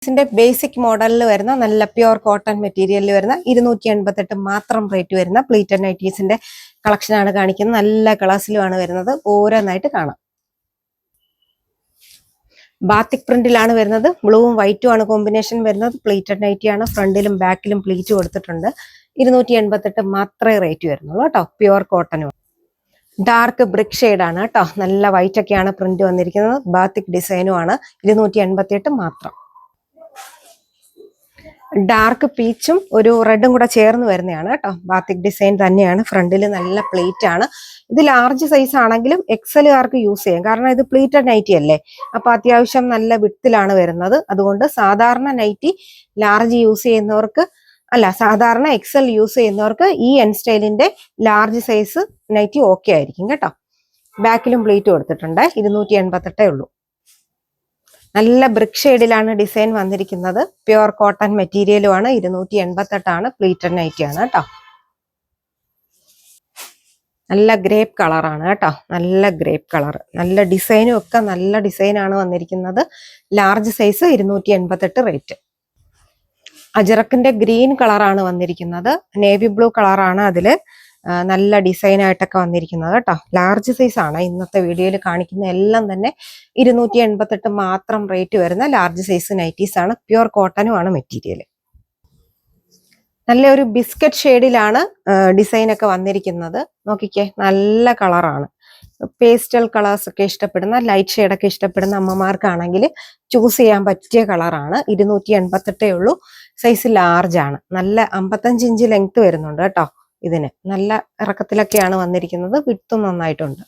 ഇതിന്റെ ബേസിക് മോഡലിൽ വരുന്ന നല്ല പ്യുവർ കോട്ടൺ മെറ്റീരിയലിൽ വരുന്ന 288 മാത്രം റേറ്റ് വരുന്ന പ്ലീറ്റഡ് നൈറ്റീസിന്റെ കളക്ഷൻ ആണ് കാണിക്കുന്നത്. നല്ല കളേഴ്സിലുമാണ് വരുന്നത്. ഓരോന്നായിട്ട് കാണാം. ബാത്തിക് പ്രിന്റിലാണ് വരുന്നത്. ബ്ലൂവും വൈറ്റും ആണ് കോമ്പിനേഷൻ വരുന്നത്. പ്ലീറ്റഡ് നൈറ്റി ആണ്. ഫ്രണ്ടിലും ബാക്കിലും പ്ലീറ്റ് കൊടുത്തിട്ടുണ്ട്. 288 മാത്രമേ റേറ്റ് വരുന്നുള്ളൂ കേട്ടോ. പ്യുവർ കോട്ടനും ഡാർക്ക് ബ്രിക്ക് ഷെയ്ഡ് ആണ് കേട്ടോ. നല്ല വൈറ്റ് ഒക്കെയാണ് പ്രിന്റ് വന്നിരിക്കുന്നത്. ബാത്തിക് ഡിസൈനും ആണ്. 288 മാത്രം. ഡാർക്ക് പീച്ചും ഒരു റെഡും കൂടെ ചേർന്ന് വരുന്നതാണ് കേട്ടോ. ബാത്തിക് ഡിസൈൻ തന്നെയാണ്. ഫ്രണ്ടിൽ നല്ല പ്ലേറ്റ് ആണ്. ഇത് ലാർജ് സൈസ് ആണെങ്കിലും എക്സലുകാർക്ക് യൂസ് ചെയ്യാം. കാരണം ഇത് പ്ലീറ്റഡ് നൈറ്റി അല്ലേ, അപ്പൊ അത്യാവശ്യം നല്ല വിഡ്ത്തിലാണ് വരുന്നത്. അതുകൊണ്ട് സാധാരണ നൈറ്റി ലാർജ് യൂസ് ചെയ്യുന്നവർക്ക് സാധാരണ എക്സൽ യൂസ് ചെയ്യുന്നവർക്ക് ഈ എൻ സ്റ്റൈലിന്റെ ലാർജ് സൈസ് നൈറ്റി ഓക്കെ ആയിരിക്കും കേട്ടോ. ബാക്കിലും പ്ലീറ്റ് കൊടുത്തിട്ടുണ്ട്. 288 ഉള്ളൂ. നല്ല ബ്രിക്ക് ഷെയ്ഡിലാണ് ഡിസൈൻ വന്നിരിക്കുന്നത്. Pure cotton മെറ്റീരിയലുമാണ്. 288 ആണ്. പ്ലീറ്റഡ് നൈറ്റി ആണ് കേട്ടോ. നല്ല ഗ്രേപ്പ് കളറാണ് കേട്ടോ. നല്ല ഗ്രേപ്പ് കളർ. നല്ല ഡിസൈനും ഒക്കെ നല്ല ഡിസൈനാണ് വന്നിരിക്കുന്നത്. Large size 288 rate. അജറക്കിന്റെ ഗ്രീൻ കളറാണ് വന്നിരിക്കുന്നത്. നേവി ബ്ലൂ കളറാണ് അതില് നല്ല ഡിസൈൻ ആയിട്ടൊക്കെ വന്നിരിക്കുന്നത് കേട്ടോ. ലാർജ് സൈസ് ആണ്. ഇന്നത്തെ വീഡിയോയിൽ കാണിക്കുന്ന എല്ലാം തന്നെ 288 മാത്രം റേറ്റ് വരുന്ന ലാർജ് സൈസ് നൈറ്റീസ് ആണ്. പ്യുവർ കോട്ടനും ആണ് മെറ്റീരിയൽ. നല്ല ഒരു ബിസ്ക്കറ്റ് ഷെയ്ഡിലാണ് ഡിസൈൻ ഒക്കെ വന്നിരിക്കുന്നത്. നോക്കിക്കേ, നല്ല കളറാണ്. പേസ്റ്റൽ കളേഴ്സ് ഒക്കെ ഇഷ്ടപ്പെടുന്ന, ലൈറ്റ് ഷെയ്ഡൊക്കെ ഇഷ്ടപ്പെടുന്ന അമ്മമാർക്കാണെങ്കിൽ ചൂസ് ചെയ്യാൻ പറ്റിയ കളറാണ്. 288 ഉള്ളൂ. സൈസ് ലാർജ് ആണ്. നല്ല 55 ഇഞ്ച് ലെങ്ത് വരുന്നുണ്ട് കേട്ടോ. ഇതിന് നല്ല ഇറക്കത്തിലൊക്കെയാണ് വന്നിരിക്കുന്നത്. വിഡ്ത്തും നന്നായിട്ടുണ്ട്.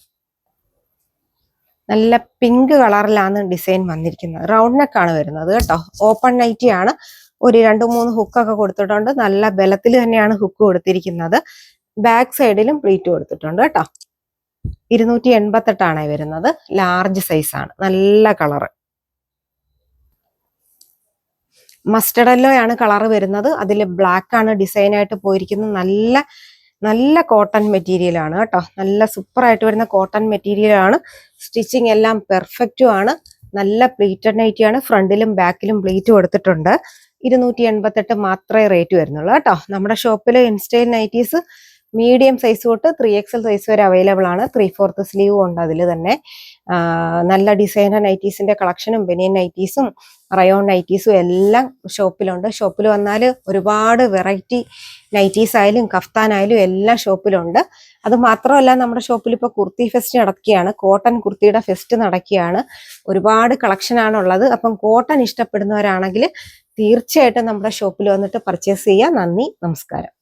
നല്ല പിങ്ക് കളറിലാണ് ഡിസൈൻ വന്നിരിക്കുന്നത്. റൗണ്ട് നെക്ക് ആണ് വരുന്നത് കേട്ടോ. ഓപ്പൺ നൈറ്റി ആണ്. ഒരു 2-3 ഹുക്കൊക്കെ കൊടുത്തിട്ടുണ്ട്. നല്ല ബലത്തിൽ തന്നെയാണ് ഹുക്ക് കൊടുത്തിരിക്കുന്നത്. ബാക്ക് സൈഡിലും പ്ലീറ്റ് കൊടുത്തിട്ടുണ്ട് കേട്ടോ. 288 ആണ് വരുന്നത്. ലാർജ് സൈസ് ആണ്. നല്ല കളറ്. മസ്റ്റർഡ് യെല്ലോ ആണ് കളർ വരുന്നത്. അതിൽ ബ്ലാക്ക് ആണ് ഡിസൈൻ ആയിട്ട് പോയിരിക്കുന്നത്. നല്ല നല്ല കോട്ടൺ മെറ്റീരിയൽ ആണ് കേട്ടോ. നല്ല സൂപ്പർ ആയിട്ട് വരുന്ന കോട്ടൺ മെറ്റീരിയൽ ആണ്. സ്റ്റിച്ചിങ് എല്ലാം പെർഫെക്റ്റും ആണ്. നല്ല പ്ലീറ്റഡ് നൈറ്റി ആണ്. ഫ്രണ്ടിലും ബാക്കിലും പ്ലീറ്റ് കൊടുത്തിട്ടുണ്ട്. 288 മാത്രമേ റേറ്റ് വരുന്നുള്ളൂ കേട്ടോ. നമ്മുടെ ഷോപ്പിൽ ഇൻസ്റ്റൈൽ നൈറ്റീസ് മീഡിയം സൈസ് തൊട്ട് 3XL സൈസ് വരെ അവൈലബിൾ ആണ്. 3/4 സ്ലീവും ഉണ്ട് അതിൽ തന്നെ. നല്ല ഡിസൈനർ നൈറ്റീസിന്റെ കളക്ഷനും ബനിയൻ നൈറ്റീസും റയോൺ നൈറ്റീസും എല്ലാം ഷോപ്പിലുണ്ട്. ഷോപ്പിൽ വന്നാൽ ഒരുപാട് വെറൈറ്റി നൈറ്റീസ് ആയാലും കഫ്താനായാലും എല്ലാം ഷോപ്പിലുണ്ട്. അത് മാത്രമല്ല, നമ്മുടെ ഷോപ്പിൽ ഇപ്പോൾ കുർത്തി ഫെസ്റ്റ് നടക്കുകയാണ്. കോട്ടൺ കുർത്തിയുടെ ഫെസ്റ്റ് നടക്കുകയാണ്. ഒരുപാട് കളക്ഷനാണുള്ളത്. അപ്പം കോട്ടൺ ഇഷ്ടപ്പെടുന്നവരാണെങ്കിൽ തീർച്ചയായിട്ടും നമ്മുടെ ഷോപ്പിൽ വന്നിട്ട് പർച്ചേസ് ചെയ്യുക. നന്ദി, നമസ്കാരം.